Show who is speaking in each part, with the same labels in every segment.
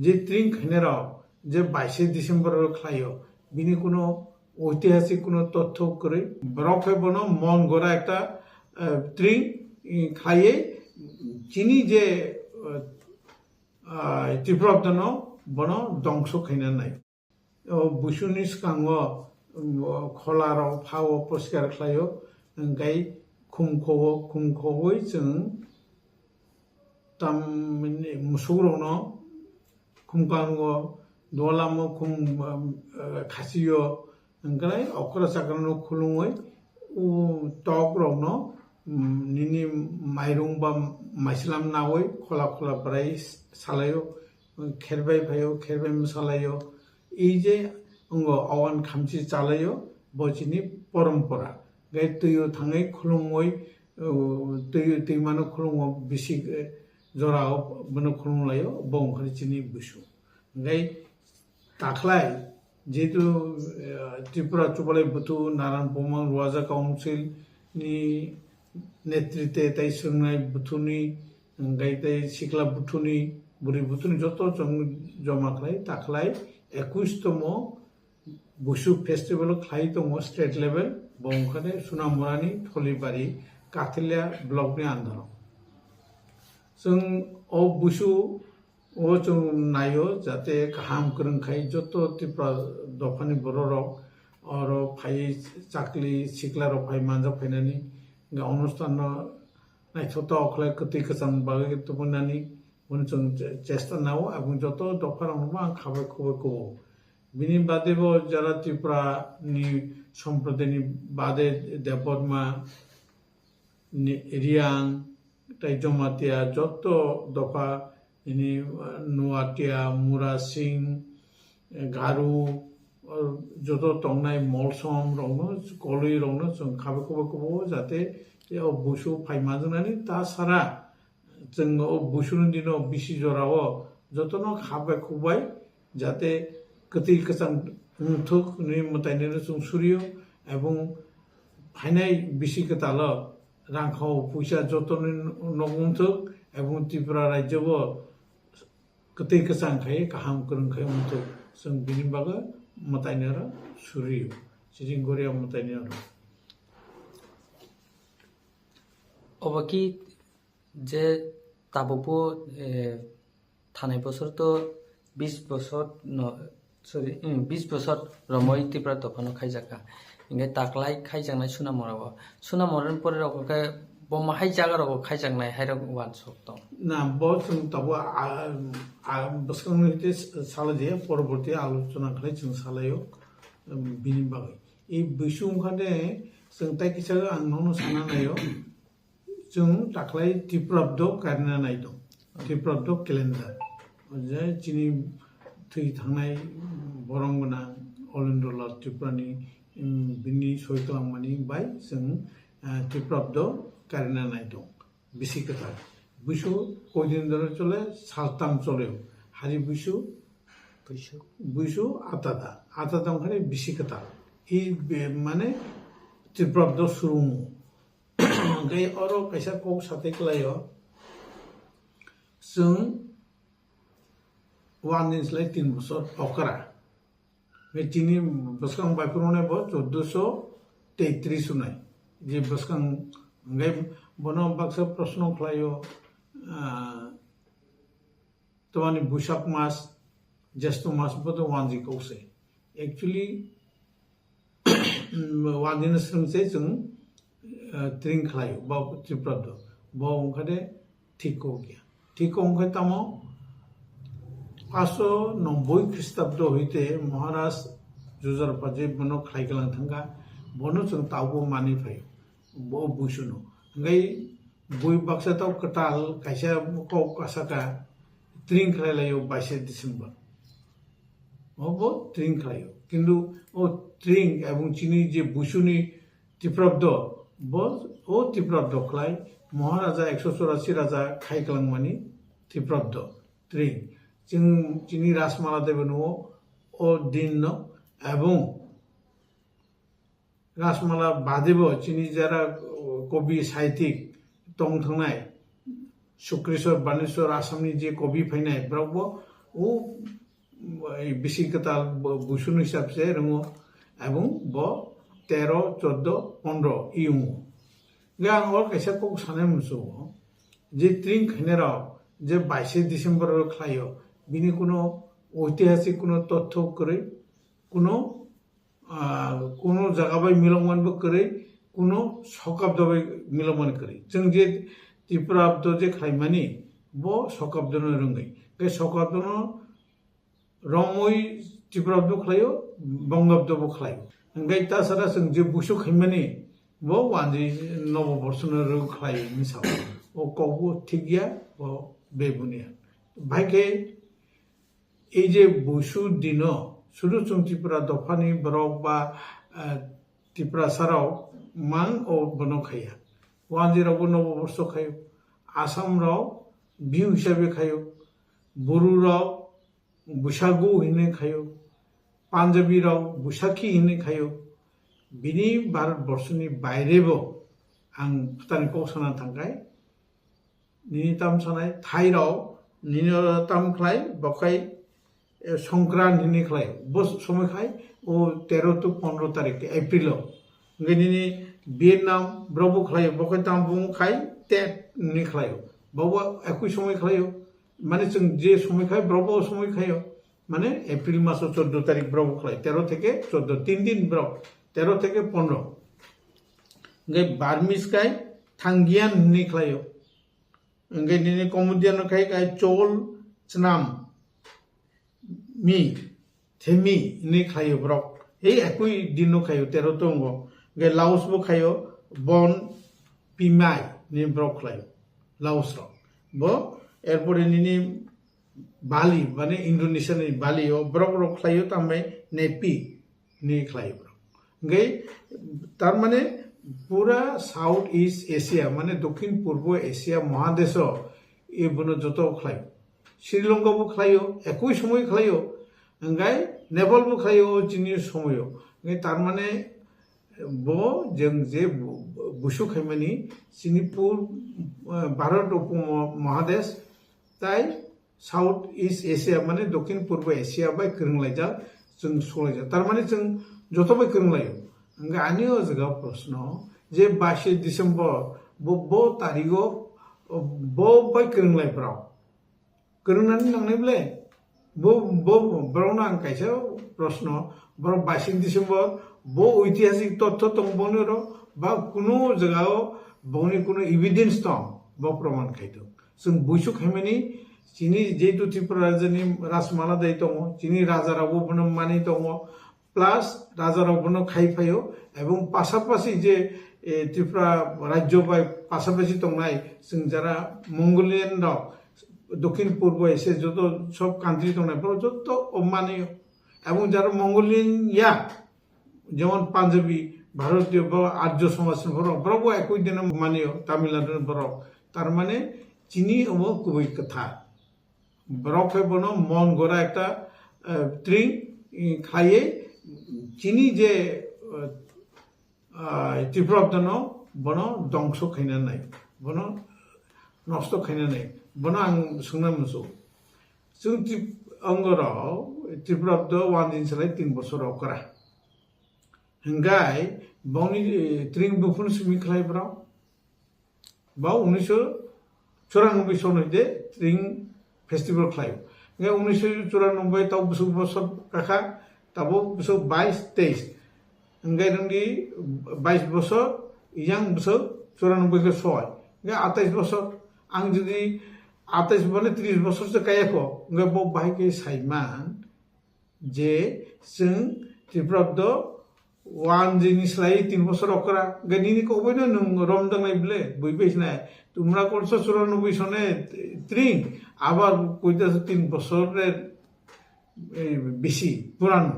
Speaker 1: जे ट्रिं खाइनाराव जे 22 December खायो बिनि कोनो ঐতিহাসিক কোনো তথ্য করে বরফে বনো মন গড়া একটা ট্রিং খাইয়ে চিনি যে তীব্রতন বন ধ্বংস খাইনা নাই বুসুনি সিগাङ খলারাव फाव परिष्कार खालायो ओमफ्राय खुमखौवै जों ताम मोसौरावनो खुमखाङो दलामो खुम खासियो ओमफ्राय अख्रा साग्रानो खुलुङै टकरावनो निनि माइरं बा माइस्लाम नावै खला खला बाराय सालायो खेरबाय फायो खेरबाय मोसालायो এই যে আওয়ান খামসি চালাयो বচিনি পরম্পরা গাই তুইও থাঙै খুলুङै दैमानो खुलुङो बिसि जराव बनो खुलुंलायो बंखरि चिनि बुसु गाय दाख्लाय जेतु त्रिपुरा चुबालाय बुथु नारायण बोमो रुवाजा काउन्सिल नि नेतृत्वे ताइ सोंनाय बुथुनि गाय ताइ सिखला बुथुनि बुरि बुथुनि जत जमा खालाय दाख्लाय 21तम बुसु फेस्टिवल खालाय दङ स्टेट लेभेल बंखरि सुनामुरानि थलिबारि काथिलिया ब्लकनि आन्दाराव जों ओ बुसु ओ जों नायो जाते गाहाम गोरोंखाय जत त्रिपुरा दफानि बर'राव आरो फाय चाकली सिखलाराव फाय मानजा फायनानि अनुष्ठान नायथ'ता अखलाय कति गोजान बागै तबनानि उन जों चेष्टा नाव এবং যত দফারাवनो आं खाबाय खबरखौ बिनि बादैबो जारा त्रिपुरानि सम्प्रदायनि बादै देबबर्मा रियां ताइ जमातिया जत दफा ini nuatia mura sing garu joto tongnai molsom rongno kolui rongno जों खाबाय जाते बुसु फाइमा जोंनानि ता सारा जों बुसुनि दिनाव बिसि जराव जतनो खाबाय जाते कति गोजान उन्थुक नि मतायनो जों सुरियो एवं फाइनाय बिसि कताल रांखाव फैसा जतनो नगुन्थुक एवं त्रिपुरा राज्यबो कति गोजान खाय गाहाम गोरोंखाय उन्थुक जों बिनि बागै मतायनो सुरियो सिजिंगरिया मतायनो
Speaker 2: अबकी जे ताबोबो थानाय बছर तो 20 बছर सरि 20 बছर रमय त्रिपुरा दफानो खायजाका इंगे ताकलाय खायजांनाय सुनामरन परे रखै बमा हाय जागाराव खायजांनाय हायरा वान सक दं
Speaker 1: ना बो जों ताबो बसखांनिते सालाजे परबर्ती आलोचना खालाय जों सालायो बिनि बागै ए बैसु ओंखाने जों ताइकिसा आं ननो साना नायो जों दाख्लाय त्रिपुराब्द गारना नायदों त्रिपुराब्द केलेन्डार जे चिनि थै थांनाय बरंगना अलिन्दला त्रिपुरानि बिनि सयतलांमानि बाय जों त्रिपुराब्द गारना नायदों बिसि कथा बुसु कयदिन धरे चले सालताम चले हारि बुसु आतादा ओंखारे बिसि कथा इ माने त्रिपुराब्द सुरुङो गाय अरो कैसा को साथे कलायो जों वान दिनसलाय 3 बছर अकरा बे चिनि बसखां बायफोरने बो 1433 सुनाय जे बसखां गाय बनो बाक्सा प्रश्न खलायो तमानि बैसाग मास ज्येष्ठ मास बदो वानजि कौसे एक्चुअली वान दिन सोंसे जों ट्रिं खालायो बा त्रिपुराब्द बा ओंखारे ठीको गया ठीको ओंखाय तामो 590 ख्रीष्टाब्द हईते महाराज जुजार पाजे बनो खालायगलां थांगा बनो जों तावबो मानि फायो बो बुसुनो ओंखाय बुइ बाक्साताव कटाल कायसा को कासाका ट्रिं खालायो 22 डिसेम्बर बो ट्रिं खालायो किन्तु ओ ट्रिं एवं चिनि जे बुसुनि त्रिपुराब्द बस ओ त्रिपुराब्द खलाय महाराजा 184 राजा खायगलांमानि त्रिपुराब्द ट्रिं जों चिनि राजमाला देबनो ओ दिन एवं राजमाला बादेबो चिनि जारा कवि साहित्यिक दं थांनाय शुक्रेश्वर बानेश्वर आसामनि जे कवि फैनाय ब्रावबो ও Bisi kwtal buisu hisab se rongo ebong bo 13 14 15 iungo ge ang or kaisa kok sane muso je Ting khainera যে 22 ডিসেম্বর খাইও বিনি কোনো ঐতিহাসিক কোনো তথ্য করে কোনো জায়গাবাই মিলমান করে কোনো শকাব্দবাই মিলমান করে जों যে ত্রিপুরাব্দ যে খাইমানি ব শকাব্দন রঙै বে শকাব্দন রঙै ত্রিপুরাব্দ খাইও বঙ্গাব্দবো খাইও ओंखाय तासारा जों जे बुसु खाइमानि ब वानजि नवबर्षन रौ खाइ मिसाव ओ कबो ठीक गया ब बेबुनिया भाइके এই যে বুসু দিন শুধু जों ত্রিপুরা দফানি বরক বা ত্রিপ্রাসারাও মান ও বনো খাইয়া ওয়ানজিরাवबो নববর্ষ খাইও আসামরাও বিহু হিসাবে খাইও বড়ুরাও बैसागु हिने खायो पान्जाबीराव बैसाखी हिने खायो बिनि भारतबर्षनि बायरेबो आं भुटानखौ साना थांगाय निनिताम सानाय थाइराव निनिताम खाय बखाय संक्रांत हिने खाय बस समय खाय ओ 13 to 15 तारिख एप्रिल गनिनि वियतनाम ब्रबो खाय बखाय तामबुं खाय टेट नि खाय बावबो एकui समय खायो माने जों जे समय खाय ब्रबो समय खायो माने एप्रिल मास 14 तारिख ब्रबो खाय 13 থেকে 14 3 दिन ब्रब 13 থেকে 15 गे बारमिस खाय थांगियान नि खायो गे निनि कमुदियान खाय चोल चनाम मी थेमी नि खायो ब्रब এই একই দিনও খাयो 13 তঙ্গ গে লাউসबो खायो बन पिमाय नि ब्रब खायो लाउस रो बो एरपरे निनि बाली माने इंडोनेशिया नि बाली ओ ब्रक रक खायो तामे नेपी नि खायो गे तार माने पूरा साउथ ईस्ट एशिया माने दक्षिण पूर्व एशिया महादेश ए बनो जतो खायो श्रीलंकाबो खायो एकई समय खायो गाय नेपालबो खायो जिनि समयो गे तार माने बो जों जे बुसु खायमानि जिनि भारत उपमहादेश ताई साउथ ईस्ट एशिया माने दक्षिण पूर्व एशिया बाय करंलायजा जों सलायजा तार माने जों जतबाय करंलायो ओंगा आनियो जगा प्रश्न जे 22 डिसेम्बर बो तारिखो बो बाय करंलायब्राव करंनानै लांनायब्ले बो ब्राउना आं कायसा प्रश्न ब्र 22 डिसेम्बर बो ऐतिहासिक तथ्य तंबनो रो बा कुनो जगाओ बनि कुनो एविडेंस दं बो प्रमाण खायतो जों बुसु खायमानि जिनि जेतु त्रिपुरा राज्योनि राजमाला दाय दङ जिनि राजारावबो बनो मानि दङ प्लास राजारावबो खायफायो एवं पासापासि जे त्रिपुरा राज्य बाय पासापासि दंनाय जों जारा मंगोलियान दं दक्षिण पूर्व एशिया যত সব কান্ট্রি দंनाय যত মানিयो এবং যারা মঙ্গোলিয়ান ইয়া যেমন পাঞ্জাবি ভারতীয় বা আর্য সমাজ বরব একই দিনে মানিयो তামিলনাডু বরব তার মানে চিনি ও কুবই কথা বরফ বনো মন গড়া একটা ট্রিং খাইয়ে চিনি যে ত্রিপুরাব্দন বনো ধ্বংস খাইনা নাই বনো নষ্ট খাইনা নাই বনো आं सोंना मोसौ जों अंगराव ত্রিপুরাব্দ वान दिन सालाय 3 বছর अकरा हंगाय बावनि ट्रिं बुफुन सुमि खालायब्राव बाव 1994 सनैदे ट्रिं फेस्टिवल खालायो 1994 ताव बसर काका ताबो 22 23 हंगाय रंगि 22 বছর ইয়াं 94 के सय 28 বছর आं जुदि 28 माने 30 বছরसो कायाखो बो बाहायके साइमान जे जों ত্রিপুরাব্দ वान जिनिसलाय 3 বছর अकरा गनिनि कबैनो नों रमदांनाय ब्ले बयबेसनाय तुमरा करছো 94 सने ट्रिं আবার কইতাছে 3 বছরের বেশি পুরানো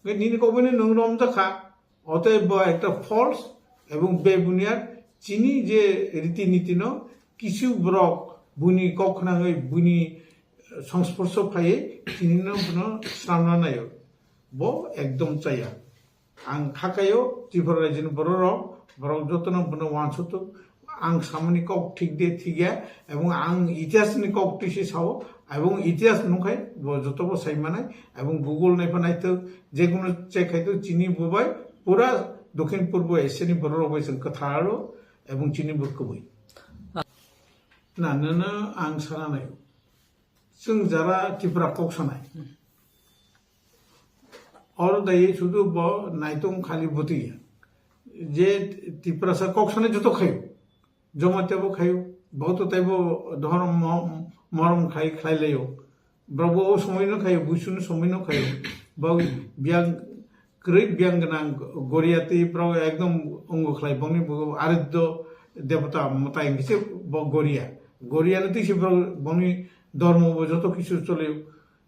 Speaker 1: গনিনি কবনে নং রমজাখা অতএব একটা ফলস এবং বেবুনিয়াদ চিনি যে রীতিনীতি ন কিছু ব্রক বুনি কখনাই বুনি সংস্পর্শ ফায়ে চিনি ন সামনা নাयो ব একদম চাইয়া आं खाकायो त्रिपुरा राज्योनि बर' जतन बनो वानसतो आं सामनि कक ठीक दे थिगिया एवं आं इतिहासनि कक टिसि साव এবং ইতিহাস নুখাই যতব সাইমানাই এবং গুগল নাইফা নাইতো যে কোনো চেক খাইতো চিনি বুবাই পুরা দক্ষিণ পূর্ব এশিয়াनि बर' रावै जों खोथार এবং চিনি बुरखौबै नानोनो आं सानानै जों যারা ত্রিপুরা কক সানাय और दायो শুধু নাইতং খালি বতিয়া যে ত্রিপুরাসা কক সানাय যত খাयो জমাতেবো খাयो बहुत ताइबो धरम मरम खाय खायलायो ब्रबो समयनो खायो बुइसुनो समयनो खायो बाव बियां ग्रेट बियां गनां गरियाति ब्राव एकदम अंग खाय बंनि आराध्य देवता मताय किसे गरिया गरियानो तिसे ब्राव बंनि धर्म যত কিছু চলে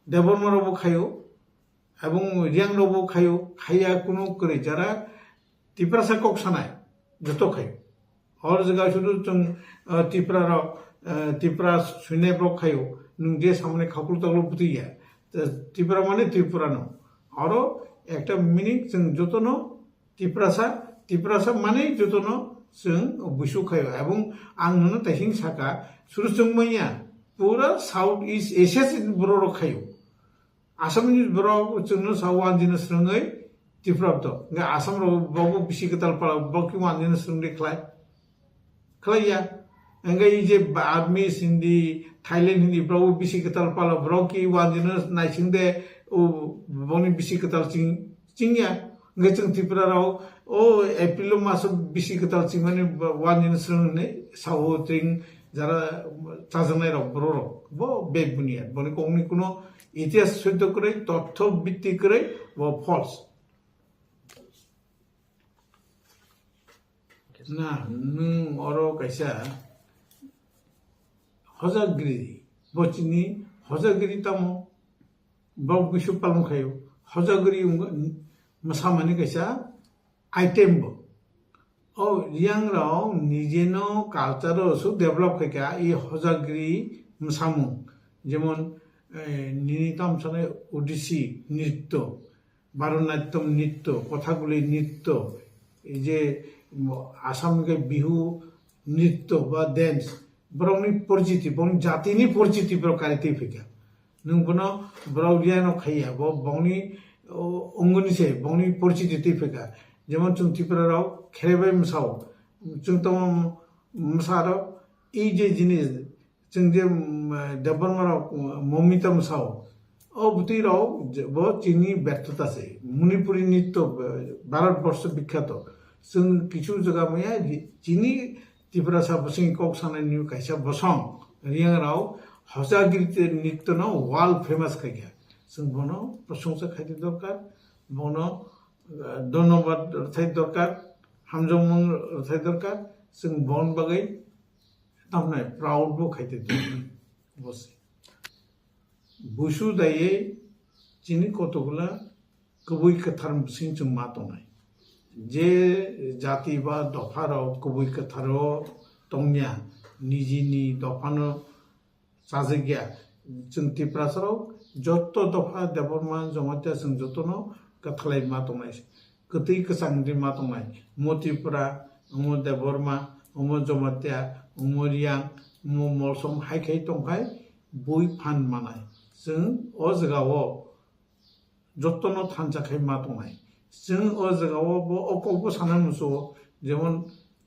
Speaker 1: দেবর্মরবো খাयो এবং রিয়াংরবো খাयो খাইয়া কোনো করে যারা ত্রিপুরাসা কক সানাय যত খাयो और जगह शुरू जों त्रिपुरा सुने ब्रक खायो नों जे सामने खाकुल तगल बुतिया त्रिपुरा माने त्रिपुरा न और एक मिनिंग जों जतनो त्रिपुरासा माने जतनो जों बुइसु खायो এবং आं नुनो ताइसिं साका सुरु जों मैया पूरा साउथ ईस्ट एशिया बर' खायो आसामनि बर' जोंनो सावान जिनो स्रङै त्रिपुरा तो आसाम बावबो बिसि गताल पाला बावकि वान जिनो स्रङै खाय खाया enggak ije Admis hindi Thailand hindi bro bisi ketal pala bro ki wanjina naising de o boni bisi ketal cingnya enggak ceng Tripura rao o April masuk bisi ketal cing mane wanjina serang ne sawo ting jara চাজনাই rao bro rao bo beg bunyad boni kongni kuno ইতিহাস সত্য করে তথ্য ভিত্তি করে bo false না nung oro kaisa हजागिरि बचिनी हजागिरि तमो बाव बिसु पालम खायो हजागिरि मसामानि कैसा आइटेम बो ओ रियांग राव निजेनो कालचार सु डेभलप खायका ई हजागिरि मसामु जेमन निनितम सने ओडिसी नृत्य भारतनाट्यम नृत्य कथाकुली नृत्य এই যে आसाम के बिहु नृत्य बा डांस ब्राउनी परिचिति बौनी जातिनि परिचिति ब्राउ कारिति फैका नों बनो ब्राउलियानो खाया बो बौनी अंगनि से बौनी परिचिति ति फैका जेमन जों त्रिपुराराव खेरेबाय मसाव जों तो मसारो ई जे जिनिस जों जे देबरमाराव ममिता मसाव ओ बुतिराव बो चिनी व्यर्थता से मणिपुरी नृत्य भारतवर्ष विख्यात जों किछु जगह में चिनी त्रिपुरासा बसिं कक सानाय न्यू काइसा बसं रियांगराव हजागिरि नृत्य न वाल फेमास खायगा जों बनो प्रशंसा खायते दरकार बनो धन्यवाद रथाय दरकार हामजों रथाय दरकार जों बन बागै तामनाय प्राउड बो खायते बसे बुइसु दायै चिनि कतगुला कबुइ कथार सिं जों मा दंनाय जे जाति बा दफाराव कबुइ कथारो तंनिया निजिनि दफानो साजगिया जों त्रिपुरासाराव जत दफा देबरमा जमातिया जों जतनो कथालाय मा दंनाय कतै कसांदि मा दंनाय मो त्रिपुरा मो देबरमा मो जमातिया मो रियां मो मलसम हायखाय दंखाय बुइ फान मानाय जों अ जगाव जतनो थानजाखाय मा दंनाय जों अ जगाव बो अकबो साना मुसो जेमन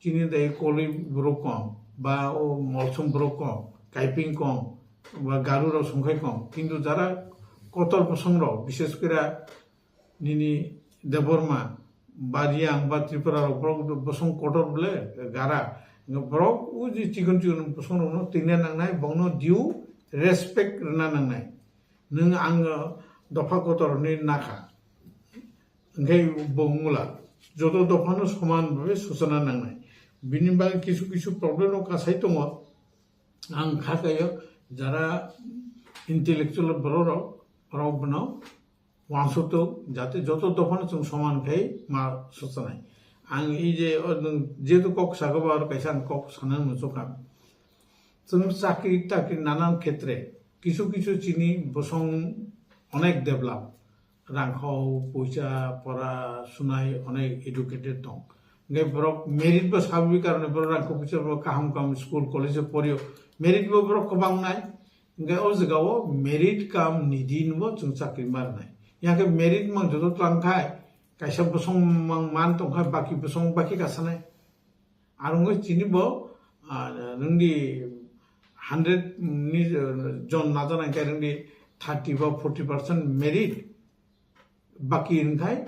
Speaker 1: चिनि दाय कलि ब्रकम बा ओ मलसम ब्रकम काइपिं कम बा गारुराव संखाय कम किन्तु जारा कतल प्रसंगराव विशेष करे निनि देबरमा बा रियां बा त्रिपुराराव ब्रक बसं कटल बले गारा ब्रक उ जि चिकन चिकन प्रसंगराव तिना नांनाय बंनो दिउ रेसपेक्ट रना नांनाय नों आं दफा कतरनि नाखा ओंखाय बंगला जत दफानो समान भावे सूचना नांनाय बिनि बागै किछु किछु प्रब्लेम कासाय दङ आं खाखायो যারা ইন্টেলেকচুয়াল बर' राव बनाव वांसत जाते जत दफानो जों समान खाय मा सूचनाय आं ई जे जेतु कक सागबा और कैसा कक साना मुचका जों चाकरी टाकरी नानान क्षेत्रे किछु किछु चिनि बसं अनेक डेभलप रांखाव पैसा पढ़ाशुनाय अनेक एडुकेटेड दं ओंखाय बरक मेरिट बा साबि कारणे बर रांखौ पैसा काहाम काहाम स्कुल कलेज पढ़ियो मेरिट बा बरक गोबांनाय Enggak o jagawo merit kam nidin bo chung chakri marnai. Yang ke merit mang jodo tangkai kaisa bosong mang man tongkai baki bosong baki kasanai. Arungo chini bo nungdi 100 ni jon najanai kai nungdi 30 বা 40% merit baki inkai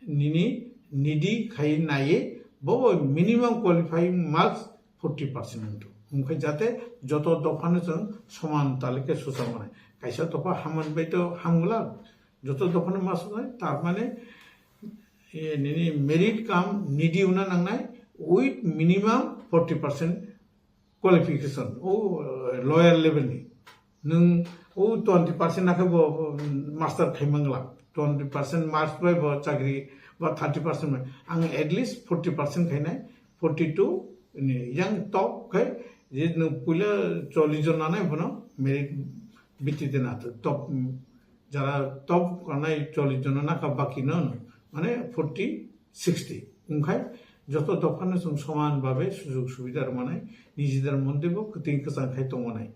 Speaker 1: nini nidi khai naye bo minimum qualifying marks 40% into umkai jate joto dofane jong soman talike susam manai kaisa topa haman beito hangula joto dofane mas nai tar mane nini merit kam nidi una nangnai with minimum 40% qualification o lower level ni nung o 20% nakhe bo master khaimangla 20% marks by bo chakri ba 30% ang at least 40% khainai 42 ni yang top khai je nu pula 40 jon nanai bono merit bitite na top jara top kanai 40 jon na ka baki non মানে 40 60 umkhai joto dofane sum soman babe sujog subidar manai nijeder mondebo kuting kasang khai tongmanai